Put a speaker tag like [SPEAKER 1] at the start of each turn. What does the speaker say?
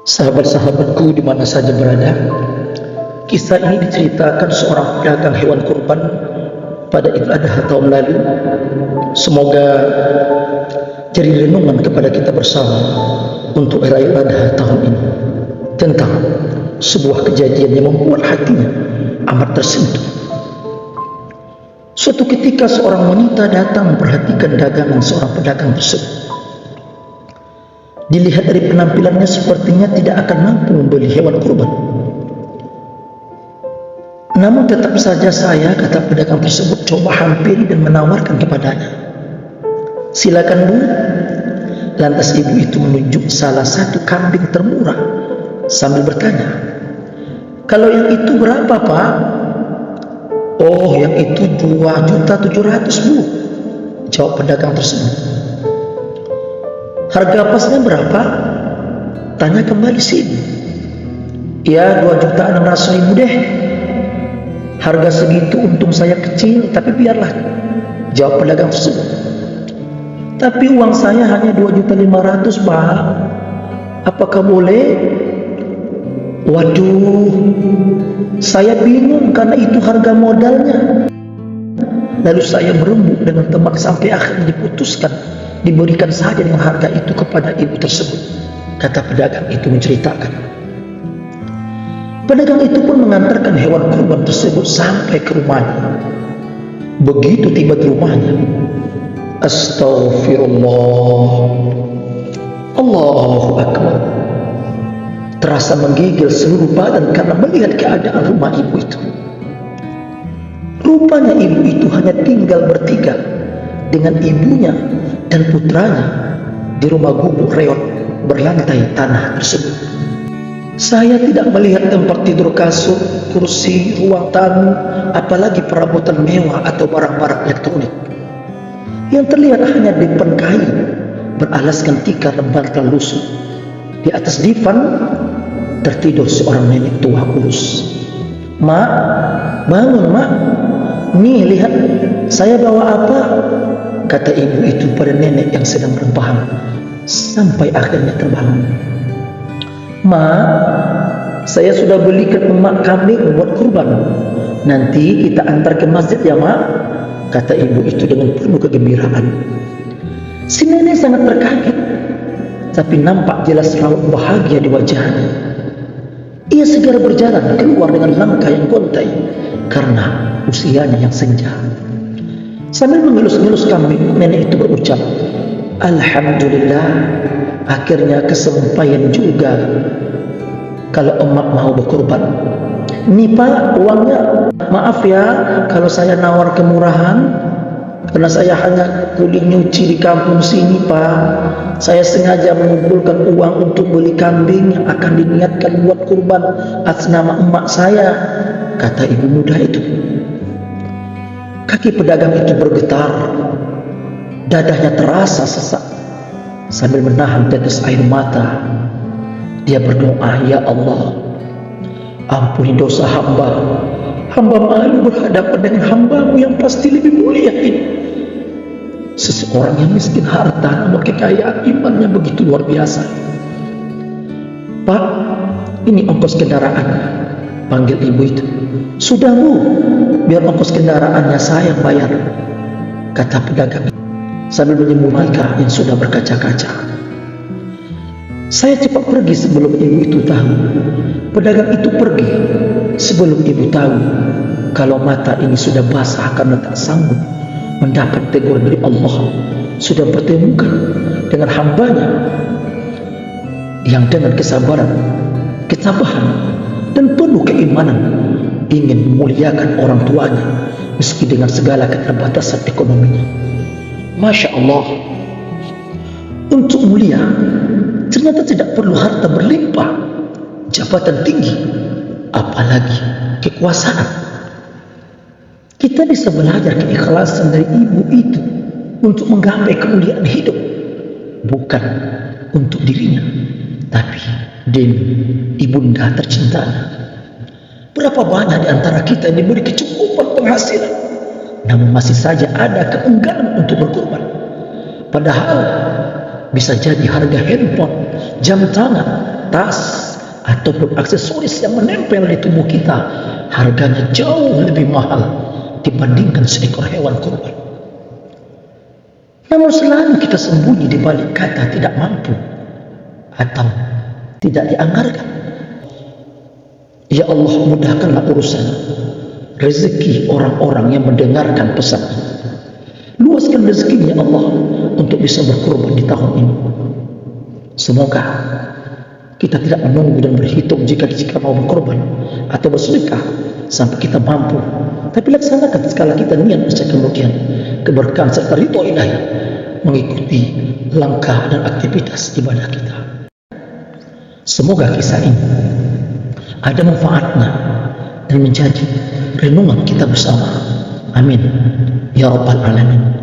[SPEAKER 1] Sahabat-sahabatku di mana saja berada, kisah ini diceritakan seorang pedagang hewan kurban pada Idul Adha tahun lalu. Semoga jadi renungan kepada kita bersama untuk era Idul Adha tahun ini, tentang sebuah kejadian yang membuat hatinya amat tersentuh. Suatu ketika seorang wanita datang memperhatikan dagangan seorang pedagang tersebut. Dilihat dari penampilannya sepertinya tidak akan mampu membeli hewan kurban. Namun tetap saja saya, kata pedagang tersebut, coba hampiri dan menawarkan kepadanya. Silakan Bu. Lantas ibu itu menunjuk salah satu kambing termurah sambil bertanya, kalau yang itu berapa Pak? Oh, yang itu 2.700.000 Bu, jawab pedagang tersebut. Harga pasnya berapa? Tanya kembali si ibu. Ya, 2.600.000 deh. Harga segitu untung saya kecil, tapi biarlah, jawab pedagang tersebut. Tapi uang saya hanya 2.500.000 Pak. Apakah boleh? Waduh, saya bingung karena itu harga modalnya. Lalu saya berembuk dengan teman sampai akhirnya diputuskan diberikan saja dengan harga itu kepada ibu tersebut, kata pedagang itu menceritakan. Pedagang itu pun mengantarkan hewan kurban tersebut sampai ke rumahnya. Begitu tiba di rumahnya, astagfirullah, Allahu Akbar, terasa menggigil seluruh badan karena melihat keadaan rumah ibu itu. Rupanya ibu itu hanya tinggal bertiga dengan ibunya dan putranya di rumah gubuk reot berlantai tanah tersebut. Saya tidak melihat tempat tidur, kasur, kursi, ruang tamu, apalagi perabotan mewah atau barang-barang elektronik. Yang terlihat hanya dipan kayu beralaskan tikar dan bantal lusuh. Di atas divan tertidur seorang nenek tua kurus. Mak, bangun Mak. Nih lihat saya bawa apa, kata ibu itu pada nenek yang sedang rebahan, sampai akhirnya terbangun. Ma, saya sudah belikan emak kambing buat kurban. Nanti kita antar ke masjid ya Mak, kata ibu itu dengan penuh kegembiraan. Si nenek sangat terkaget, tapi nampak jelas raut bahagia di wajahnya. Ia segera berjalan keluar dengan langkah yang gontai karena usianya yang senja. Sambil mengelus-ngelus kambing, nenek itu berucap, Alhamdulillah, akhirnya kesampaian juga. Kalau emak mau berkurban. Nih Pak, uangnya. Maaf ya kalau saya nawar kemurahan, karena saya hanya kuli nyuci di kampung sini Pak. Saya sengaja mengumpulkan uang untuk beli kambing yang akan diniatkan buat kurban atas nama emak saya, kata ibu muda itu. Kaki pedagang itu bergetar, dadanya terasa sesak. Sambil menahan tetes air mata, dia berdoa, Ya Allah, ampuni dosa hamba. Hamba malu berhadapan dengan hambamu yang pasti lebih mulia ini. Seseorang yang miskin harta namun kekayaan imannya begitu luar biasa. Pak, ini ongkos kendaraan, panggil ibu itu. Sudah Bu, biar ongkos kendaraannya saya bayar, kata pedagang sambil menyembunyikan yang sudah berkaca-kaca. Saya cepat pergi sebelum ibu itu tahu. Pedagang itu pergi sebelum ibu tahu kalau mata ini sudah basah karena tak sanggup mendapat teguran dari Allah, sudah bertemukan dengan hambanya yang dengan kesabaran, ketabahan, dan penuh keimanan ingin memuliakan orang tuanya meski dengan segala keterbatasan ekonominya. Masya Allah, untuk mulia ternyata tidak perlu harta berlimpah, jabatan tinggi, apalagi kekuasaan. Kita bisa belajar keikhlasan dari ibu itu untuk menggapai kemuliaan hidup, bukan untuk dirinya, tapi demi ibunda tercintanya. Berapa banyak di antara kita yang diberi kecukupan penghasilan, namun masih saja ada keengganan untuk berkorban. Padahal bisa jadi harga handphone, jam tangan, tas, ataupun aksesoris yang menempel di tubuh kita harganya jauh lebih mahal dibandingkan seekor hewan kurban. Namun selalu kita sembunyi di balik kata tidak mampu atau tidak dianggarkan. Ya Allah, mudahkanlah urusan rezeki orang-orang yang mendengarkan pesan ini. Luaskan rezekinya Allah untuk bisa berkorban di tahun ini. Semoga kita tidak menunggu dan berhitung jika mau berkorban atau bersedekah sampai kita mampu, tapi laksanakan sekala kita niat sejak kemudian keberkahan serta ridho ilahi mengikuti langkah dan aktivitas ibadah kita. Semoga kisah ini ada manfaatnya dan menjadi renungan kita bersama. Amin ya rabbal alamin.